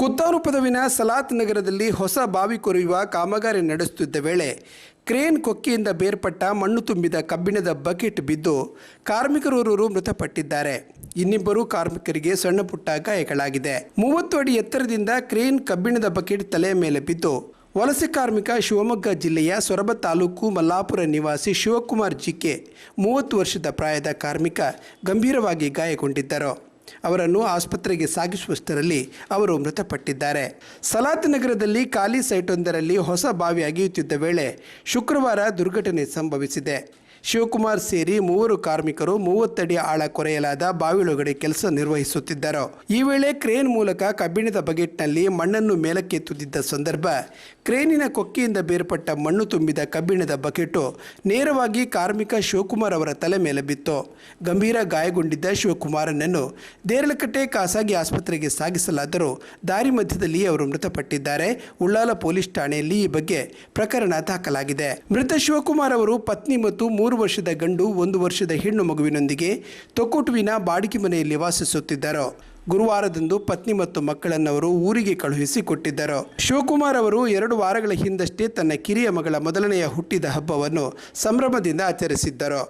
ಕುತ್ತಾರು ಪದವಿನ ಸಲಾತ್ ನಗರದಲ್ಲಿ ಹೊಸ ಬಾವಿ ಕೊರೆಯುವ ಕಾಮಗಾರಿ ನಡೆಸುತ್ತಿದ್ದ ವೇಳೆ ಕ್ರೇನ್ ಕೊಕ್ಕಿಯಿಂದ ಬೇರ್ಪಟ್ಟ ಮಣ್ಣು ತುಂಬಿದ ಕಬ್ಬಿಣದ ಬಕೆಟ್ ಬಿದ್ದು ಕಾರ್ಮಿಕರೋರ್ವರು ಮೃತಪಟ್ಟಿದ್ದಾರೆ. ಇನ್ನಿಬ್ಬರು ಕಾರ್ಮಿಕರಿಗೆ ಸಣ್ಣ ಪುಟ್ಟ ಗಾಯಗಳಾಗಿದೆ. 30 ಅಡಿ ಎತ್ತರದಿಂದ ಕ್ರೇನ್ ಕಬ್ಬಿಣದ ಬಕೆಟ್ ತಲೆಯ ಮೇಲೆ ಬಿದ್ದು ವಲಸೆ ಕಾರ್ಮಿಕ ಶಿವಮೊಗ್ಗ ಜಿಲ್ಲೆಯ ಸೊರಬ ತಾಲೂಕು ಮಲ್ಲಾಪುರ ನಿವಾಸಿ ಶಿವಕುಮಾರ್ ಜಿಕೆ 30 ವರ್ಷದ ಪ್ರಾಯದ ಕಾರ್ಮಿಕ ಗಂಭೀರವಾಗಿ ಗಾಯಗೊಂಡಿದ್ದರು. ಅವರನ್ನು ಆಸ್ಪತ್ರೆಗೆ ಸಾಗಿಸುವಷ್ಟರಲ್ಲಿ ಅವರು ಮೃತಪಟ್ಟಿದ್ದಾರೆ. ಸಲಾತ್ ನಗರದಲ್ಲಿ ಖಾಲಿ ಸೈಟೊಂದರಲ್ಲಿ ಹೊಸ ಬಾವಿ ಅಗೆಯುತ್ತಿದ್ದ ವೇಳೆ ಶುಕ್ರವಾರ ದುರ್ಘಟನೆ ಸಂಭವಿಸಿದೆ. ಶಿವಕುಮಾರ್ ಸೇರಿ 3 ಕಾರ್ಮಿಕರು 30 ಅಡಿ ಆಳ ಕೊರೆಯಲಾದ ಬಾವಿಯೊಳಗಡೆ ಕೆಲಸ ನಿರ್ವಹಿಸುತ್ತಿದ್ದರು. ಈ ವೇಳೆ ಕ್ರೇನ್ ಮೂಲಕ ಕಬ್ಬಿಣದ ಬಕೆಟ್ನಲ್ಲಿ ಮಣ್ಣನ್ನು ಮೇಲಕ್ಕೆತ್ತುತ್ತಿದ್ದ ಸಂದರ್ಭ ಕ್ರೇನಿನ ಕೊಕ್ಕಿಯಿಂದ ಬೇರ್ಪಟ್ಟ ಮಣ್ಣು ತುಂಬಿದ ಕಬ್ಬಿಣದ ಬಕೆಟು ನೇರವಾಗಿ ಕಾರ್ಮಿಕ ಶಿವಕುಮಾರ್ ಅವರ ತಲೆ ಮೇಲೆ ಬಿತ್ತು. ಗಂಭೀರ ಗಾಯಗೊಂಡಿದ್ದ ಶಿವಕುಮಾರನನ್ನು ದೇರಳಕಟ್ಟೆ ಖಾಸಗಿ ಆಸ್ಪತ್ರೆಗೆ ಸಾಗಿಸಲಾದರೂ ದಾರಿ ಮಧ್ಯದಲ್ಲಿ ಅವರು ಮೃತಪಟ್ಟಿದ್ದಾರೆ. ಉಳ್ಳಾಲ ಪೊಲೀಸ್ ಠಾಣೆಯಲ್ಲಿ ಈ ಬಗ್ಗೆ ಪ್ರಕರಣ ದಾಖಲಾಗಿದೆ. ಮೃತ ಶಿವಕುಮಾರ್ ಅವರು ಪತ್ನಿ ಮತ್ತು 3 ವರ್ಷದ ಗಂಡು 1 ವರ್ಷದ ಹೆಣ್ಣು ಮಗುವಿನೊಂದಿಗೆ ತೊಕ್ಕೊಟುವಿನ ಬಾಡಿಗೆ ಮನೆಯಲ್ಲಿ ವಾಸಿಸುತ್ತಿದ್ದರು. ಗುರುವಾರದಂದು ಪತ್ನಿ ಮತ್ತು ಮಕ್ಕಳನ್ನವರು ಊರಿಗೆ ಕಳುಹಿಸಿ ಕೊಟ್ಟಿದ್ದರು. ಶಿವಕುಮಾರ್ ಅವರು 2 ವಾರಗಳ ಹಿಂದಷ್ಟೇ ತನ್ನ ಕಿರಿಯ ಮಗಳ ಮೊದಲನೆಯ ಹುಟ್ಟಿದ ಹಬ್ಬವನ್ನು ಸಂಭ್ರಮದಿಂದ ಆಚರಿಸಿದ್ದರು.